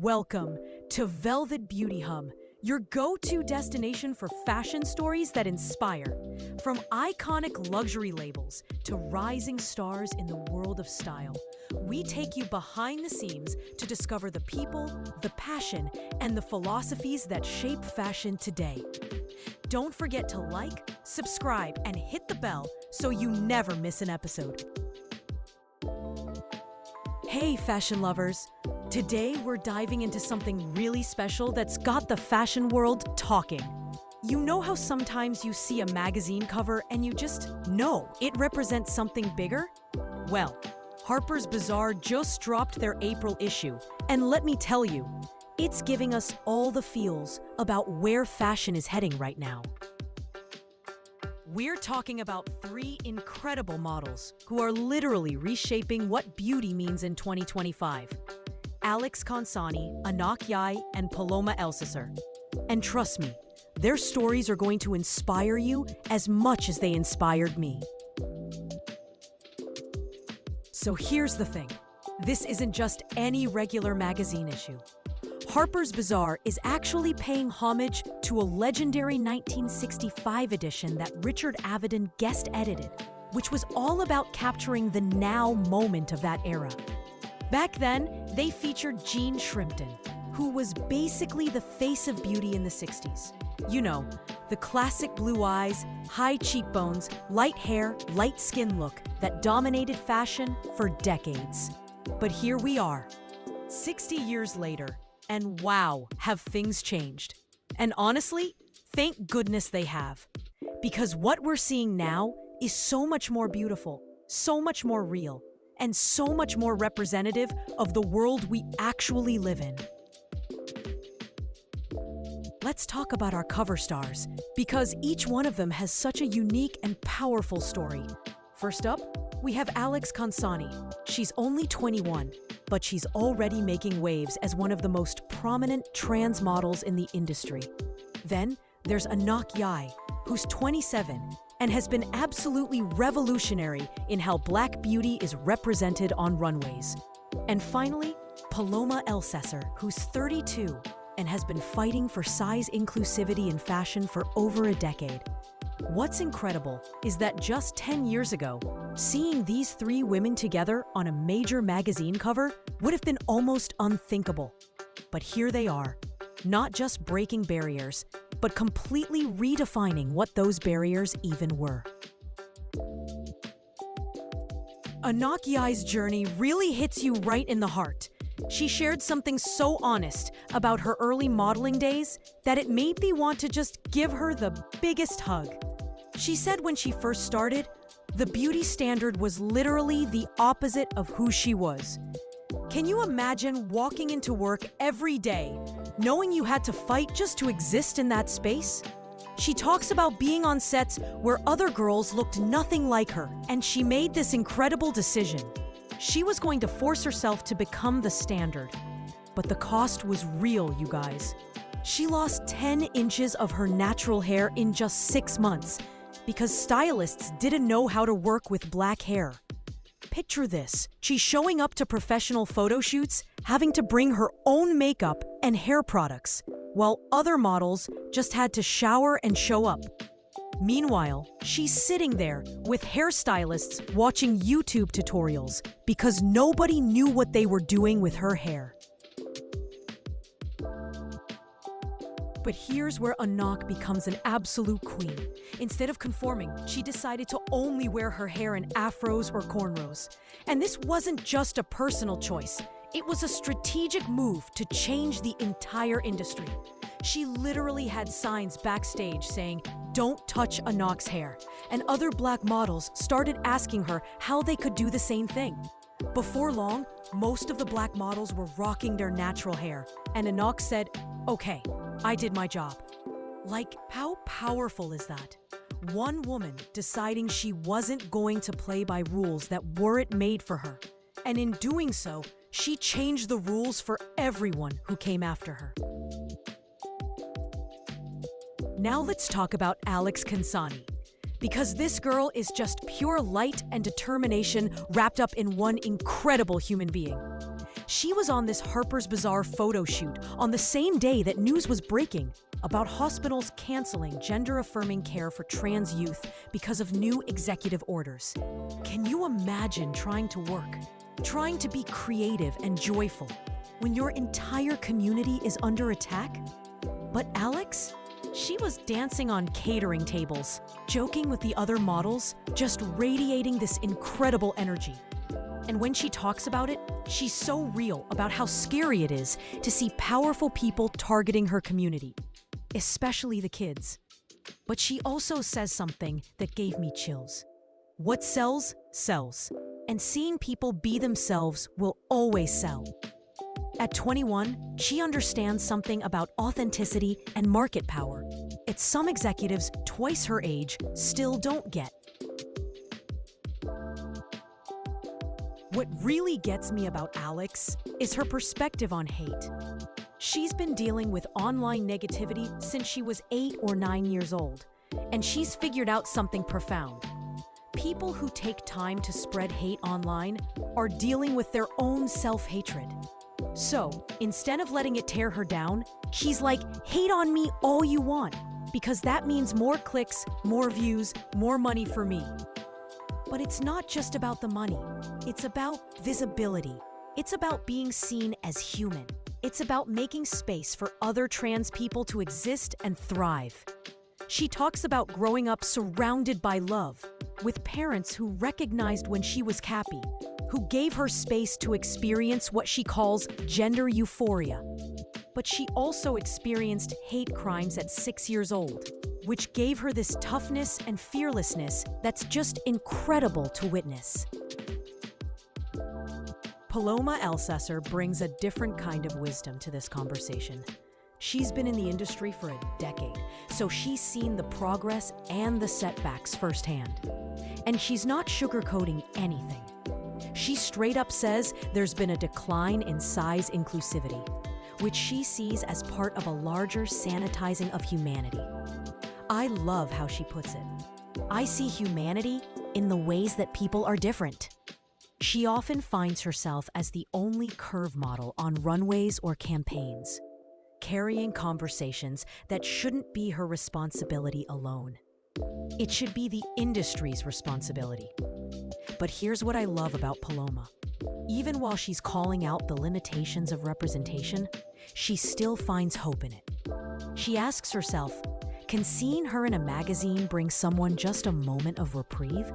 Welcome to Velvet Beauty Hum, your go-to destination for fashion stories that inspire. From iconic luxury labels to rising stars in the world of style, we take you behind the scenes to discover the people, the passion, and the philosophies that shape fashion today. Don't forget to like, subscribe, and hit the bell so you never miss an episode. Hey, fashion lovers! Today, we're diving into something really special that's got the fashion world talking. You know how sometimes you see a magazine cover and you just know it represents something bigger? Well, Harper's Bazaar just dropped their April issue, and let me tell you, it's giving us all the feels about where fashion is heading right now. We're talking about three incredible models who are literally reshaping what beauty means in 2025. Alex Consani, Anok Yai, and Paloma Elsesser. And trust me, their stories are going to inspire you as much as they inspired me. So here's the thing. This isn't just any regular magazine issue. Harper's Bazaar is actually paying homage to a legendary 1965 edition that Richard Avedon guest edited, which was all about capturing the now moment of that era. Back then, they featured Jean Shrimpton, who was basically the face of beauty in the 60s. You know, the classic blue eyes, high cheekbones, light hair, light skin look that dominated fashion for decades. But here we are, 60 years later, and wow, have things changed. And honestly, thank goodness they have. Because what we're seeing now is so much more beautiful, so much more real, and so much more representative of the world we actually live in. Let's talk about our cover stars, because each one of them has such a unique and powerful story. First up, we have Alex Consani. She's only 21, but she's already making waves as one of the most prominent trans models in the industry. Then there's Anok Yai, who's 27, and has been absolutely revolutionary in how Black beauty is represented on runways. And finally, Paloma Elsesser, who's 32 and has been fighting for size inclusivity in fashion for over a decade. What's incredible is that just 10 years ago, seeing these three women together on a major magazine cover would have been almost unthinkable. But here they are, not just breaking barriers, but completely redefining what those barriers even were. Anok Yai's journey really hits you right in the heart. She shared something so honest about her early modeling days that it made me want to just give her the biggest hug. She said when she first started, the beauty standard was literally the opposite of who she was. Can you imagine walking into work every day, knowing you had to fight just to exist in that space? She talks about being on sets where other girls looked nothing like her, and she made this incredible decision. She was going to force herself to become the standard. But the cost was real, you guys. She lost 10 inches of her natural hair in just 6 months because stylists didn't know how to work with black hair. Picture this, she's showing up to professional photo shoots, having to bring her own makeup and hair products, while other models just had to shower and show up. Meanwhile, she's sitting there with hairstylists watching YouTube tutorials because nobody knew what they were doing with her hair. But here's where Anok becomes an absolute queen. Instead of conforming, she decided to only wear her hair in afros or cornrows. And this wasn't just a personal choice. It was a strategic move to change the entire industry. She literally had signs backstage saying, "Don't touch Anok's hair." And other black models started asking her how they could do the same thing. Before long, most of the black models were rocking their natural hair. And Anok said, "Okay, I did my job." Like, how powerful is that? One woman deciding she wasn't going to play by rules that weren't made for her. And in doing so, she changed the rules for everyone who came after her. Now let's talk about Alex Consani. Because this girl is just pure light and determination wrapped up in one incredible human being. She was on this Harper's Bazaar photo shoot on the same day that news was breaking about hospitals canceling gender-affirming care for trans youth because of new executive orders. Can you imagine trying to work, trying to be creative and joyful when your entire community is under attack? But Alex? She was dancing on catering tables, joking with the other models, just radiating this incredible energy. And when she talks about it, she's so real about how scary it is to see powerful people targeting her community, especially the kids. But she also says something that gave me chills. What sells, sells. And seeing people be themselves will always sell. At 21, she understands something about authenticity and market power. It's some executives twice her age still don't get. What really gets me about Alex is her perspective on hate. She's been dealing with online negativity since she was 8 or 9 years old, and she's figured out something profound. People who take time to spread hate online are dealing with their own self-hatred. So, instead of letting it tear her down, she's like, hate on me all you want, because that means more clicks, more views, more money for me. But it's not just about the money. It's about visibility. It's about being seen as human. It's about making space for other trans people to exist and thrive. She talks about growing up surrounded by love, with parents who recognized when she was happy, who gave her space to experience what she calls gender euphoria. But she also experienced hate crimes at 6 years old, which gave her this toughness and fearlessness that's just incredible to witness. Paloma Elsesser brings a different kind of wisdom to this conversation. She's been in the industry for a decade, so she's seen the progress and the setbacks firsthand. And she's not sugarcoating anything. She straight up says there's been a decline in size inclusivity, which she sees as part of a larger sanitizing of humanity. I love how she puts it. I see humanity in the ways that people are different. She often finds herself as the only curve model on runways or campaigns, carrying conversations that shouldn't be her responsibility alone. It should be the industry's responsibility. But here's what I love about Paloma. Even while she's calling out the limitations of representation, she still finds hope in it. She asks herself, can seeing her in a magazine bring someone just a moment of reprieve?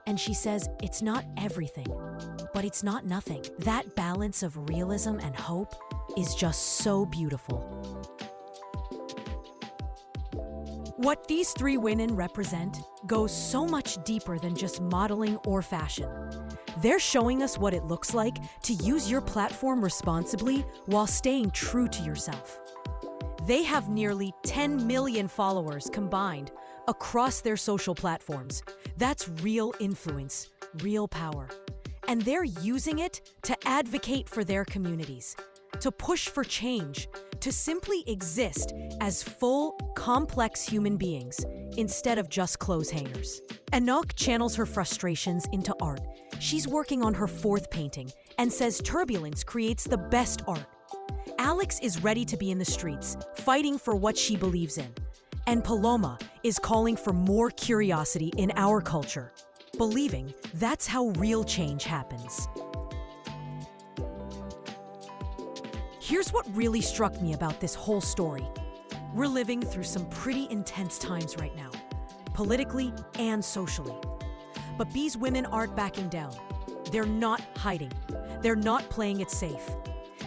And she says, it's not everything, but it's not nothing. That balance of realism and hope is just so beautiful. What these three women represent goes so much deeper than just modeling or fashion. They're showing us what it looks like to use your platform responsibly while staying true to yourself. They have nearly 10 million followers combined across their social platforms. That's real influence, real power. And they're using it to advocate for their communities, to push for change, to simply exist as full, complex human beings instead of just clothes hangers. Anok channels her frustrations into art. She's working on her 4th painting and says turbulence creates the best art. Alex is ready to be in the streets, fighting for what she believes in. And Paloma is calling for more curiosity in our culture, believing that's how real change happens. Here's what really struck me about this whole story. We're living through some pretty intense times right now, politically and socially. But these women aren't backing down. They're not hiding. They're not playing it safe.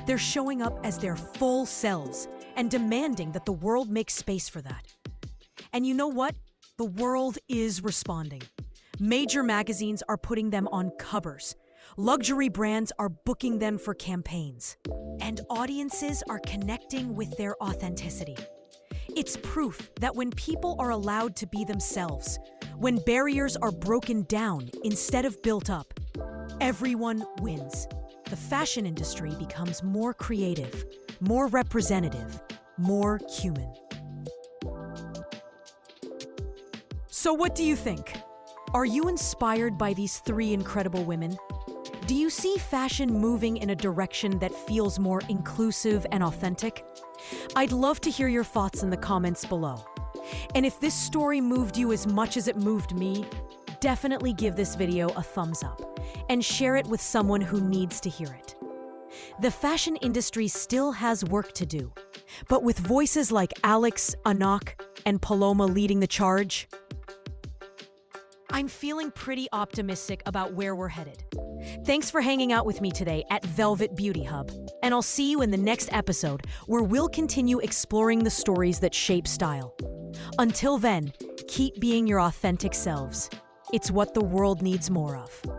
They're showing up as their full selves and demanding that the world make space for that. And you know what? The world is responding. Major magazines are putting them on covers. Luxury brands are booking them for campaigns. And audiences are connecting with their authenticity. It's proof that when people are allowed to be themselves, when barriers are broken down instead of built up, everyone wins. The fashion industry becomes more creative, more representative, more human. So what do you think? Are you inspired by these three incredible women? Do you see fashion moving in a direction that feels more inclusive and authentic? I'd love to hear your thoughts in the comments below. And if this story moved you as much as it moved me, definitely give this video a thumbs up and share it with someone who needs to hear it. The fashion industry still has work to do, but with voices like Alex, Anok, and Paloma leading the charge, I'm feeling pretty optimistic about where we're headed. Thanks for hanging out with me today at Velvet Beauty Hub, and I'll see you in the next episode where we'll continue exploring the stories that shape style. Until then, keep being your authentic selves. It's what the world needs more of.